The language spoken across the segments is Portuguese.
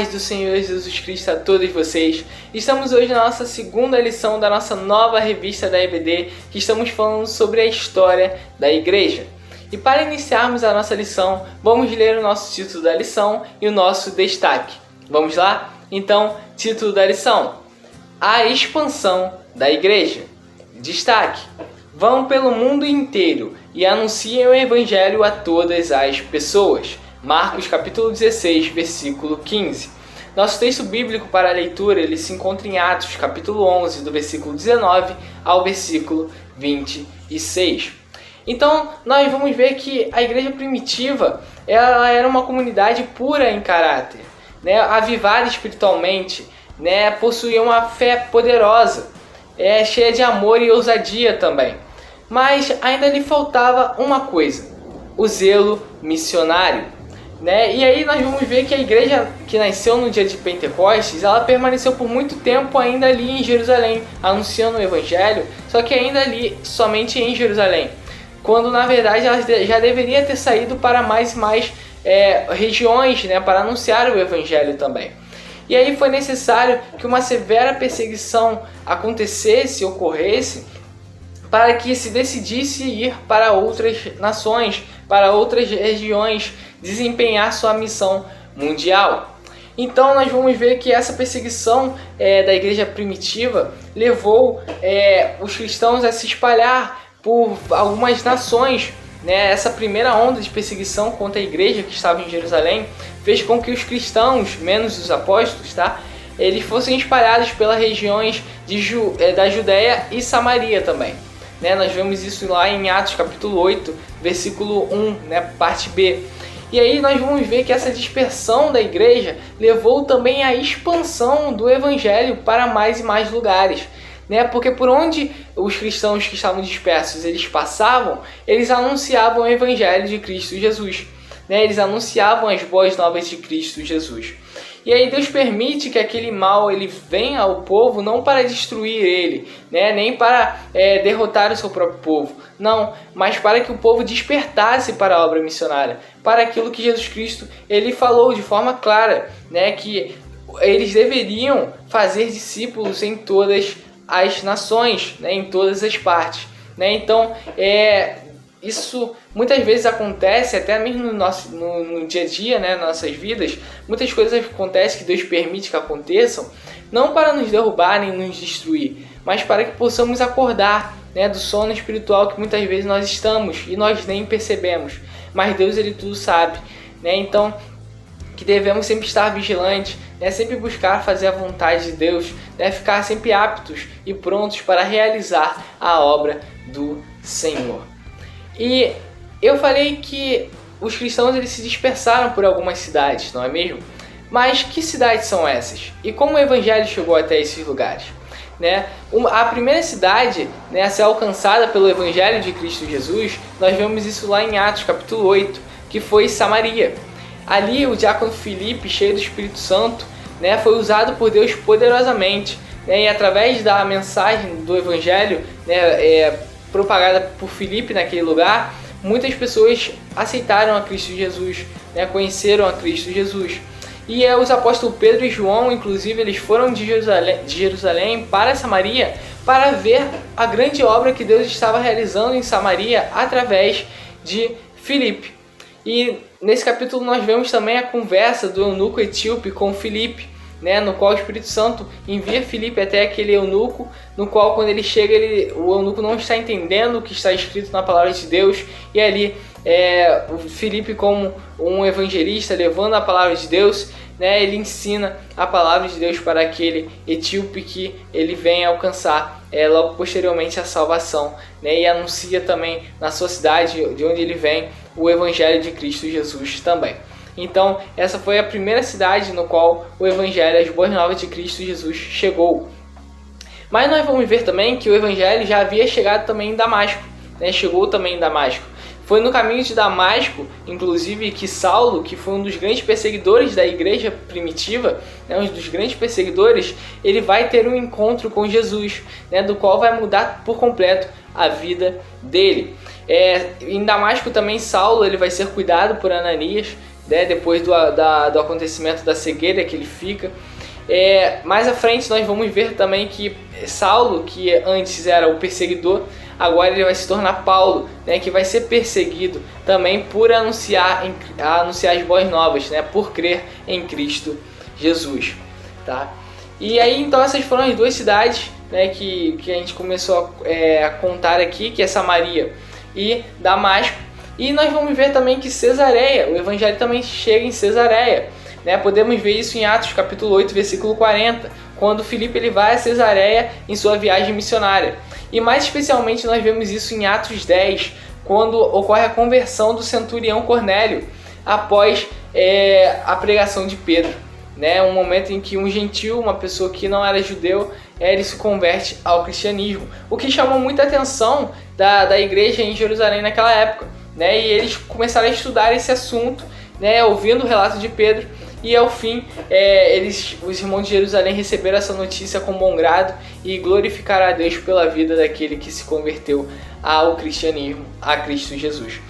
paz do Senhor Jesus Cristo a todos vocês. Estamos hoje na nossa segunda lição da nossa nova revista da EBD, que estamos falando sobre a história da igreja. E para iniciarmos a nossa lição, vamos ler o nosso título da lição e o nosso destaque. Vamos lá? Então, título da lição: A expansão da igreja. Destaque: vão pelo mundo inteiro e anunciem o evangelho a todas as pessoas. Marcos capítulo 16, versículo 15. Nosso texto bíblico para a leitura ele se encontra em Atos capítulo 11, do versículo 19 ao versículo 26. Então, nós vamos ver que a igreja primitiva ela era uma comunidade pura em caráter, avivada espiritualmente, possuía uma fé poderosa, cheia de amor e ousadia também. Mas ainda lhe faltava uma coisa: o zelo missionário. E aí nós vamos ver que a igreja que nasceu no dia de Pentecostes, ela permaneceu por muito tempo ainda ali em Jerusalém, anunciando o evangelho, só que ainda ali, somente em Jerusalém, quando na verdade ela já deveria ter saído para mais e mais regiões, para anunciar o evangelho também. E aí foi necessário que uma severa perseguição ocorresse, para que se decidisse ir para outras nações, para outras regiões, desempenhar sua missão mundial. Então nós vamos ver que essa perseguição da igreja primitiva levou os cristãos a se espalhar por algumas nações. Essa primeira onda de perseguição contra a igreja que estava em Jerusalém fez com que os cristãos, menos os apóstolos, eles fossem espalhados pelas regiões da Judéia e Samaria também. Nós vemos isso lá em Atos capítulo 8, versículo 1, parte B. E aí nós vamos ver que essa dispersão da igreja levou também à expansão do evangelho para mais e mais lugares. Porque por onde os cristãos que estavam dispersos eles passavam, eles anunciavam o evangelho de Cristo Jesus. Eles anunciavam as boas novas de Cristo Jesus. E aí Deus permite que aquele mal ele venha ao povo não para destruir ele, nem para derrotar o seu próprio povo, não, mas para que o povo despertasse para a obra missionária, para aquilo que Jesus Cristo ele falou de forma clara, que eles deveriam fazer discípulos em todas as nações, em todas as partes. Então, isso muitas vezes acontece, até mesmo no dia a dia, nas nossas vidas. Muitas coisas acontecem que Deus permite que aconteçam, não para nos derrubar nem nos destruir, mas para que possamos acordar do sono espiritual que muitas vezes nós estamos e nós nem percebemos. Mas Deus ele tudo sabe. Então, que devemos sempre estar vigilantes, sempre buscar fazer a vontade de Deus, ficar sempre aptos e prontos para realizar a obra do Senhor. E eu falei que os cristãos eles se dispersaram por algumas cidades, não é mesmo? Mas que cidades são essas? E como o evangelho chegou até esses lugares? A primeira cidade a ser alcançada pelo evangelho de Cristo Jesus, nós vemos isso lá em Atos capítulo 8, que foi Samaria. Ali o diácono Filipe, cheio do Espírito Santo, foi usado por Deus poderosamente, e através da mensagem do evangelho propagada por Filipe naquele lugar, muitas pessoas aceitaram a Cristo Jesus, conheceram a Cristo Jesus. E os apóstolos Pedro e João, inclusive, eles foram de Jerusalém para Samaria para ver a grande obra que Deus estava realizando em Samaria através de Filipe. E nesse capítulo nós vemos também a conversa do eunuco etíope com Filipe, no qual o Espírito Santo envia Filipe até aquele eunuco, no qual quando ele chega, o eunuco não está entendendo o que está escrito na palavra de Deus, e ali o Filipe, como um evangelista, levando a palavra de Deus, ele ensina a palavra de Deus para aquele etíope que ele vem alcançar logo posteriormente a salvação, e anuncia também na sua cidade, de onde ele vem, o evangelho de Cristo Jesus também. Então, essa foi a primeira cidade no qual o evangelho, as boas novas de Cristo Jesus chegou. Mas nós vamos ver também que o evangelho já havia chegado também em Damasco, chegou também em Damasco. Foi no caminho de Damasco, inclusive, que Saulo, que foi um dos grandes perseguidores da igreja primitiva, um dos grandes perseguidores, ele vai ter um encontro com Jesus, do qual vai mudar por completo a vida dele. Em Damasco também Saulo ele vai ser cuidado por Ananias, né, depois do acontecimento da cegueira que ele fica. Mais à frente nós vamos ver também que Saulo, que antes era o perseguidor, agora ele vai se tornar Paulo, né, que vai ser perseguido também por anunciar as boas novas, né, por crer em Cristo Jesus, tá? E aí então essas foram as duas cidades, né, que a gente começou a contar aqui, que é Samaria e Damasco. E nós vamos ver também que Cesareia, o evangelho também chega em Cesareia, né? Podemos ver isso em Atos capítulo 8, versículo 40, quando Filipe ele vai a Cesareia em sua viagem missionária. E mais especialmente nós vemos isso em Atos 10, quando ocorre a conversão do centurião Cornélio após a pregação de Pedro, né? Um momento em que um gentil, uma pessoa que não era judeu, ele se converte ao cristianismo, o que chamou muita atenção da igreja em Jerusalém naquela época, né? E eles começaram a estudar esse assunto, né, ouvindo o relato de Pedro, e ao fim os irmãos de Jerusalém receberam essa notícia com bom grado e glorificaram a Deus pela vida daquele que se converteu ao cristianismo, a Cristo Jesus.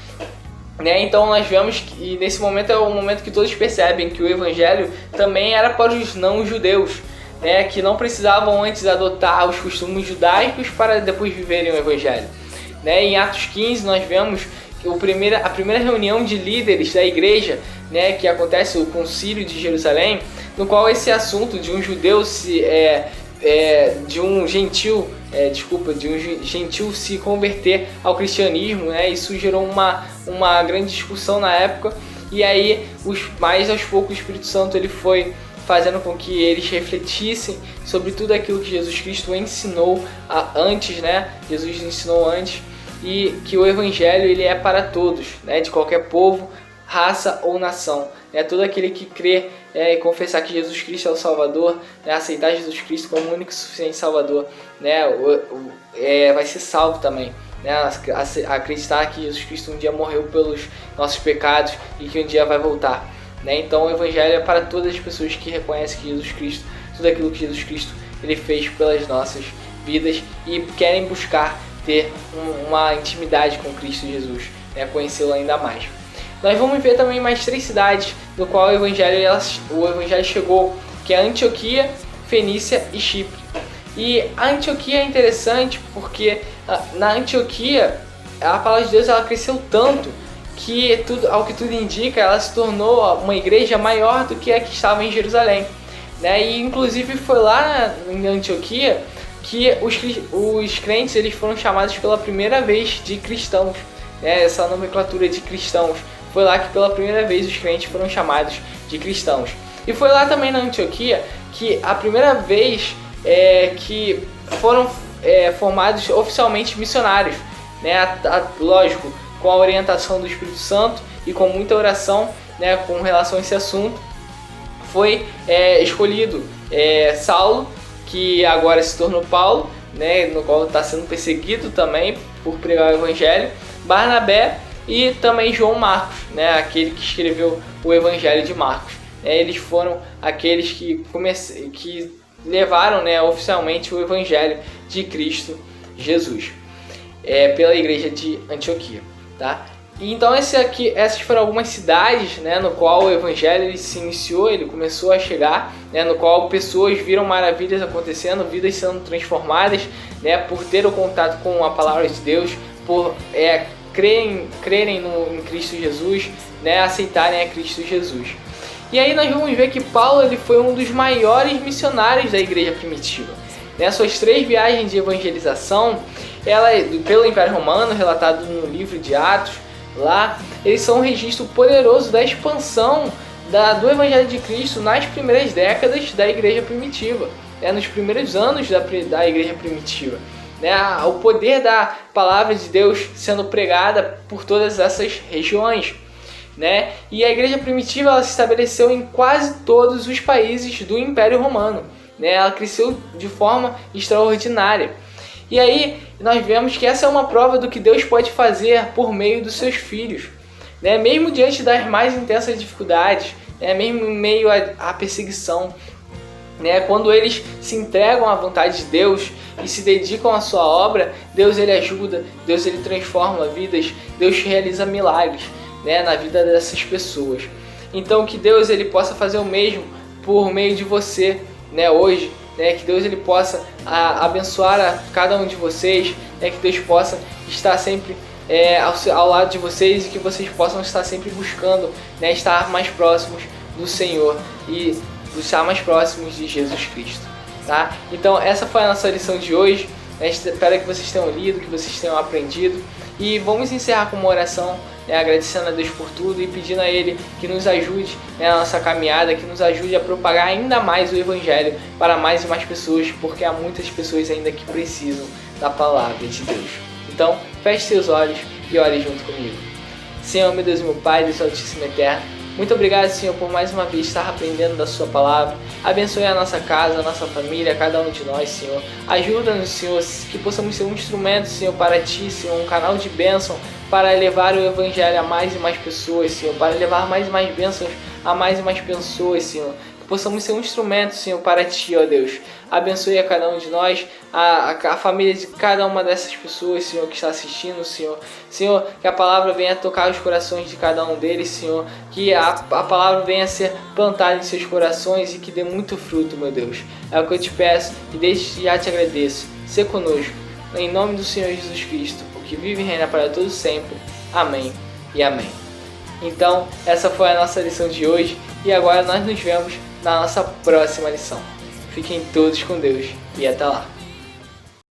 Né? Então nós vemos que nesse momento é o momento que todos percebem que o evangelho também era para os não-judeus, né, que não precisavam antes adotar os costumes judaicos para depois viverem o evangelho. Né? Em Atos 15 nós vemos a primeira reunião de líderes da igreja, né, que acontece o concílio de Jerusalém, no qual esse assunto de um judeu de um gentil se converter ao cristianismo, né, isso gerou uma grande discussão na época. E aí mais aos poucos o Espírito Santo ele foi fazendo com que eles refletissem sobre tudo aquilo que Jesus Cristo ensinou antes, né? Jesus ensinou antes, e que o evangelho ele é para todos, né? De qualquer povo, raça ou nação, né? Todo aquele que crê e confessar que Jesus Cristo é o Salvador, né? Aceitar Jesus Cristo como o único e suficiente Salvador, né? Vai ser salvo também, né? Acreditar que Jesus Cristo um dia morreu pelos nossos pecados e que um dia vai voltar, né? Então o evangelho é para todas as pessoas que reconhecem que Jesus Cristo, tudo aquilo que Jesus Cristo ele fez pelas nossas vidas e querem buscar ter uma intimidade com Cristo Jesus, né? Conhecê-lo ainda mais. Nós vamos ver também mais 3 cidades no qual o evangelho chegou, que é Antioquia, Fenícia e Chipre. E a Antioquia é interessante porque na Antioquia a palavra de Deus ela cresceu tanto que ao que tudo indica ela se tornou uma igreja maior do que a que estava em Jerusalém, né? E inclusive foi lá em Antioquia que os crentes eles foram chamados pela primeira vez de cristãos, né? Essa nomenclatura de cristãos foi lá que pela primeira vez os crentes foram chamados de cristãos. E foi lá também na Antioquia que a primeira vez que foram formados oficialmente missionários, né? Lógico, com a orientação do Espírito Santo e com muita oração, né, com relação a esse assunto, foi escolhido Saulo, que agora se tornou Paulo, né, no qual está sendo perseguido também por pregar o Evangelho, Barnabé e também João Marcos, né, aquele que escreveu o Evangelho de Marcos. Eles foram aqueles que levaram, né, oficialmente o Evangelho de Cristo Jesus pela igreja de Antioquia. Tá? E então essas foram algumas cidades, né, no qual o evangelho ele se iniciou, ele começou a chegar, né, no qual pessoas viram maravilhas acontecendo, vidas sendo transformadas, né, por ter o contato com a palavra de Deus, por crerem em Cristo Jesus, né, aceitarem a Cristo Jesus. E aí nós vamos ver que Paulo ele foi um dos maiores missionários da igreja primitiva. Né, suas 3 viagens de evangelização, pelo Império Romano, relatado no livro de Atos, lá, eles são um registro poderoso da expansão do Evangelho de Cristo nas primeiras décadas da igreja primitiva, nos primeiros anos da igreja primitiva. O poder da palavra de Deus sendo pregada por todas essas regiões. Né? E a igreja primitiva ela se estabeleceu em quase todos os países do Império Romano. Né? Ela cresceu de forma extraordinária. E aí nós vemos que essa é uma prova do que Deus pode fazer por meio dos seus filhos, né? Mesmo diante das mais intensas dificuldades, né? Mesmo em meio à perseguição, né? Quando eles se entregam à vontade de Deus e se dedicam à sua obra, Deus ele ajuda, Deus ele transforma vidas, Deus realiza milagres, né? Na vida dessas pessoas. Então que Deus ele possa fazer o mesmo por meio de você, né, hoje, né, que Deus ele possa abençoar a cada um de vocês, né, que Deus possa estar sempre ao lado de vocês e que vocês possam estar sempre buscando, né, estar mais próximos do Senhor e estar mais próximos de Jesus Cristo, tá? Então essa foi a nossa lição de hoje. Espero que vocês tenham lido, que vocês tenham aprendido. E vamos encerrar com uma oração, né, agradecendo a Deus por tudo e pedindo a Ele que nos ajude, né, na nossa caminhada, que nos ajude a propagar ainda mais o Evangelho para mais e mais pessoas, porque há muitas pessoas ainda que precisam da palavra de Deus. Então, feche seus olhos e ore junto comigo. Senhor, meu Deus e meu Pai, Deus Altíssimo e Eterno, muito obrigado, Senhor, por mais uma vez estar aprendendo da Sua palavra. Abençoe a nossa casa, a nossa família, cada um de nós, Senhor. Ajuda-nos, Senhor, que possamos ser um instrumento, Senhor, para Ti, Senhor, um canal de bênção para levar o Evangelho a mais e mais pessoas, Senhor, para levar mais e mais bênçãos a mais e mais pessoas, Senhor. Que possamos ser um instrumento, Senhor, para Ti, ó Deus. Abençoe a cada um de nós, a família de cada uma dessas pessoas, Senhor, que está assistindo, Senhor. Senhor, que a palavra venha tocar os corações de cada um deles, Senhor. Que a palavra venha a ser plantada em seus corações e que dê muito fruto, meu Deus. É o que eu te peço e desde já te agradeço. Sê conosco, em nome do Senhor Jesus Cristo, o que vive e reina para todos sempre. Amém e amém. Então, essa foi a nossa lição de hoje e agora nós nos vemos na nossa próxima lição. Fiquem todos com Deus e até lá.